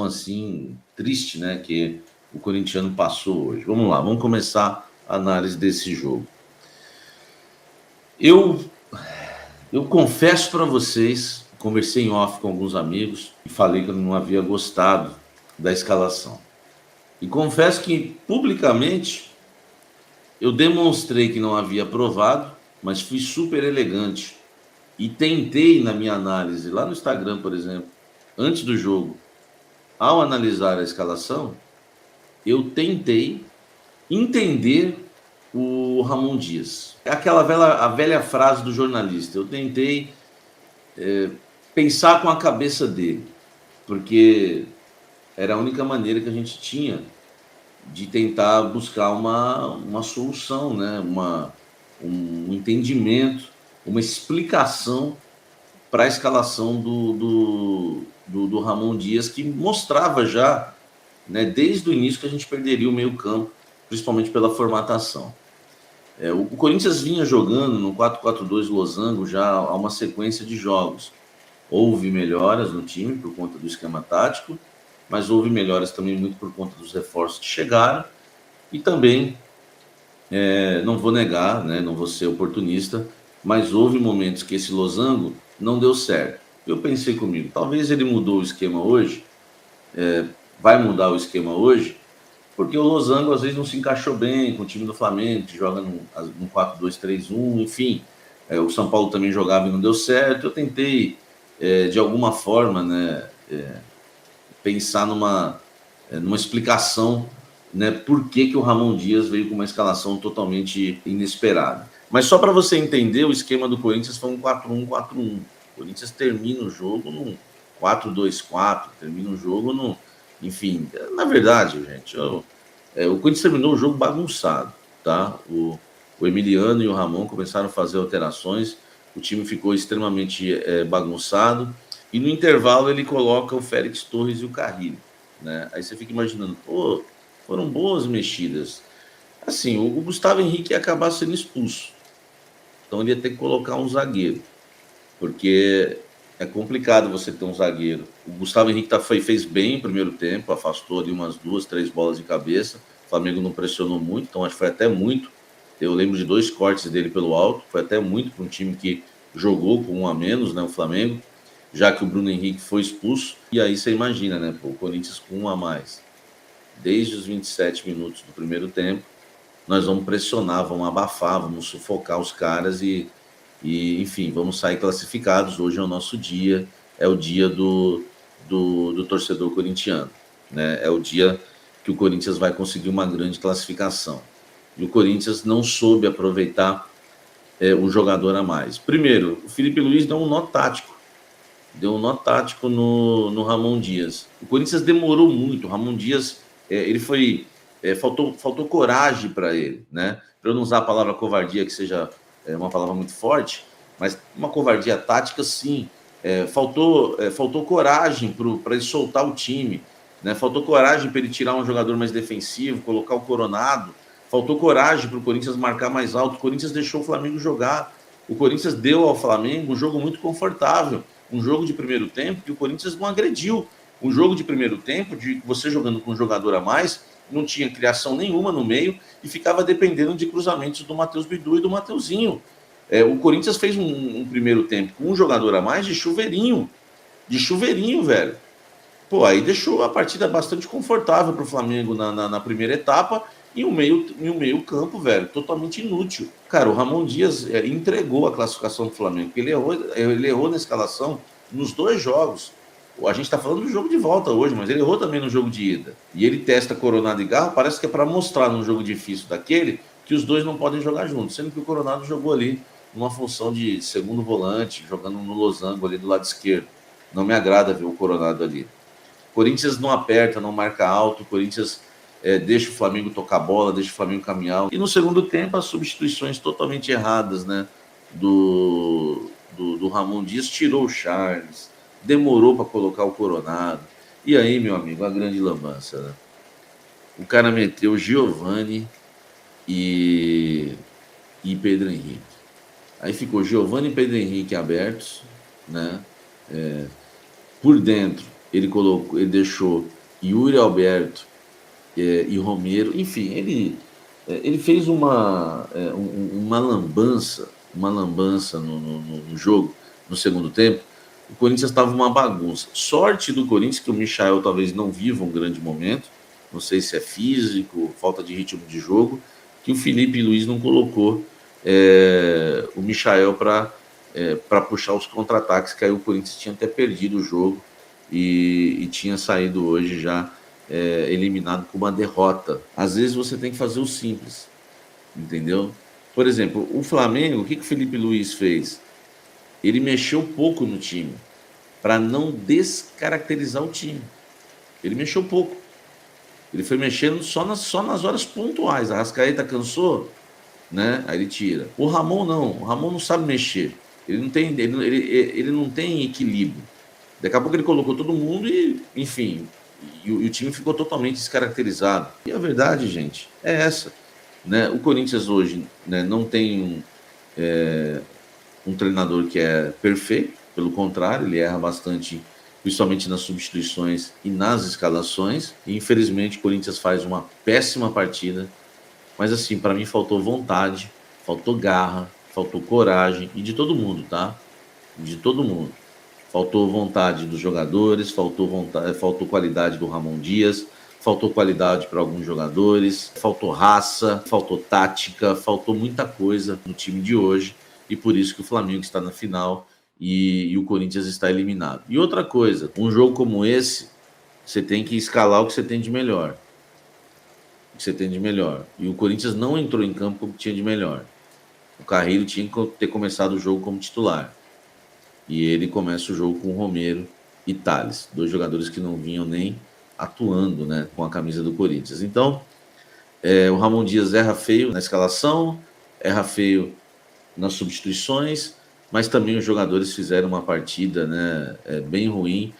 assim triste, né, que o corintiano passou hoje. Vamos lá, vamos começar a análise desse jogo. Eu confesso para vocês, conversei em off com alguns amigos e falei que eu não havia gostado da escalação. E confesso que publicamente eu demonstrei que não havia aprovado, mas fui super elegante e tentei na minha análise lá no Instagram, por exemplo, antes do jogo, ao analisar a escalação, eu tentei entender o Ramon Dias. Aquela a velha frase do jornalista. Eu tentei pensar com a cabeça dele, porque era a única maneira que a gente tinha de tentar buscar uma solução, né? Um entendimento, uma explicação para a escalação do Ramon Dias, que mostrava já, né, desde o início, que a gente perderia o meio-campo, principalmente pela formatação. O Corinthians vinha jogando no 4-4-2 losango já há uma sequência de jogos. Houve melhoras no time por conta do esquema tático, mas houve melhoras também muito por conta dos reforços que chegaram. E também, não vou negar, né, não vou ser oportunista, mas houve momentos que esse losango não deu certo. Eu pensei comigo, talvez ele mudou o esquema hoje, vai mudar o esquema hoje, porque o losango às vezes não se encaixou bem com o time do Flamengo, que joga no 4-2-3-1, enfim. O São Paulo também jogava e não deu certo. Eu tentei, de alguma forma, né, pensar numa explicação, né, por que o Ramon Dias veio com uma escalação totalmente inesperada. Mas só para você entender, o esquema do Corinthians foi um 4-1-4-1. O Corinthians termina o jogo num 4-2-4, termina o jogo no... Enfim, na verdade, gente, o Corinthians terminou o jogo bagunçado, tá? O Emiliano e o Ramon começaram a fazer alterações, o time ficou extremamente bagunçado, e no intervalo ele coloca o Félix Torres e o Carrilho, né? Aí você fica imaginando, pô, foram boas mexidas. Assim, o Gustavo Henrique ia acabar sendo expulso, então ele ia ter que colocar um zagueiro, porque é complicado você ter um zagueiro. O Gustavo Henrique fez bem no primeiro tempo, afastou ali umas 2, 3 bolas de cabeça. O Flamengo não pressionou muito, então acho que foi até muito. Eu lembro de 2 cortes dele pelo alto, foi até muito para um time que jogou com 1 a menos, né, o Flamengo, já que o Bruno Henrique foi expulso. E aí você imagina, né, pô, o Corinthians com 1 a mais. Desde os 27 minutos do primeiro tempo, nós vamos pressionar, vamos abafar, vamos sufocar os caras e enfim, vamos sair classificados. Hoje é o nosso dia, é o dia do torcedor corintiano, né? É o dia que o Corinthians vai conseguir uma grande classificação. E o Corinthians não soube aproveitar o jogador a mais. Primeiro, o Felipe Luiz deu um nó tático. No Ramon Dias. O Corinthians demorou muito. O Ramon Dias, ele foi... faltou coragem para ele, né? Para eu não usar a palavra covardia, que seja uma palavra muito forte, mas uma covardia tática, sim. Faltou coragem para ele soltar o time, né? Faltou coragem para ele tirar um jogador mais defensivo, colocar o Coronado. Faltou coragem para o Corinthians marcar mais alto. O Corinthians deixou o Flamengo jogar. O Corinthians deu ao Flamengo um jogo muito confortável. Um jogo de primeiro tempo que o Corinthians não agrediu. Um jogo de primeiro tempo, de você jogando com um jogador a mais, não tinha criação nenhuma no meio e ficava dependendo de cruzamentos do Matheus Bidu e do Mateuzinho. O Corinthians fez um primeiro tempo com um jogador a mais de chuveirinho, velho. Pô, aí deixou a partida bastante confortável para o Flamengo na primeira etapa e o meio campo, velho, totalmente inútil. Cara, o Ramon Dias entregou a classificação do Flamengo, ele errou na escalação nos 2 jogos. A gente está falando do jogo de volta hoje, mas ele errou também no jogo de ida. E ele testa Coronado e Garro, parece que é para mostrar num jogo difícil daquele que os dois não podem jogar juntos, sendo que o Coronado jogou ali numa função de segundo volante, jogando no losango ali do lado esquerdo. Não me agrada ver o Coronado ali. O Corinthians não aperta, não marca alto, o Corinthians deixa o Flamengo tocar bola, deixa o Flamengo caminhar. E no segundo tempo, as substituições totalmente erradas, né, do Ramon Dias, tirou o Charles, demorou para colocar o Coronado. E aí, meu amigo, a grande lambança, né? O cara meteu Giovani e Pedro Henrique. Aí ficou Giovani e Pedro Henrique abertos, né? Por dentro, ele deixou Yuri Alberto e Romero, enfim, ele fez uma lambança no jogo, no segundo tempo. O Corinthians estava uma bagunça. Sorte do Corinthians que o Michael talvez não viva um grande momento, não sei se é físico, falta de ritmo de jogo, que o Felipe Luiz não colocou o Michael para puxar os contra-ataques, que aí o Corinthians tinha até perdido o jogo e tinha saído hoje já eliminado com uma derrota. Às vezes você tem que fazer o simples, entendeu? Por exemplo, o Flamengo, o que o Felipe Luiz fez? Ele mexeu pouco no time, para não descaracterizar o time. Ele mexeu pouco. Ele foi mexendo só nas horas pontuais. A Arrascaeta cansou, né? Aí ele tira. O Ramon não. O Ramon não sabe mexer. Ele não tem equilíbrio. Daqui a pouco ele colocou todo mundo e, enfim, e o time ficou totalmente descaracterizado. E a verdade, gente, é essa. Né? O Corinthians hoje, né, não tem um treinador que é perfeito, pelo contrário, ele erra bastante, principalmente nas substituições e nas escalações. E infelizmente o Corinthians faz uma péssima partida, mas assim, para mim faltou vontade, faltou garra, faltou coragem, e de todo mundo, tá? De todo mundo. Faltou vontade dos jogadores, faltou qualidade do Ramon Dias, faltou qualidade para alguns jogadores, faltou raça, faltou tática, faltou muita coisa no time de hoje, e por isso que o Flamengo está na final e o Corinthians está eliminado. E outra coisa, um jogo como esse, você tem que escalar o que você tem de melhor. O que você tem de melhor. E o Corinthians não entrou em campo com o que tinha de melhor. O Carrillo tinha que ter começado o jogo como titular. E ele começa o jogo com Romero e Thales, dois jogadores que não vinham nem atuando, né, com a camisa do Corinthians. Então, o Ramon Dias erra feio na escalação, erra feio nas substituições, mas também os jogadores fizeram uma partida, né, bem ruim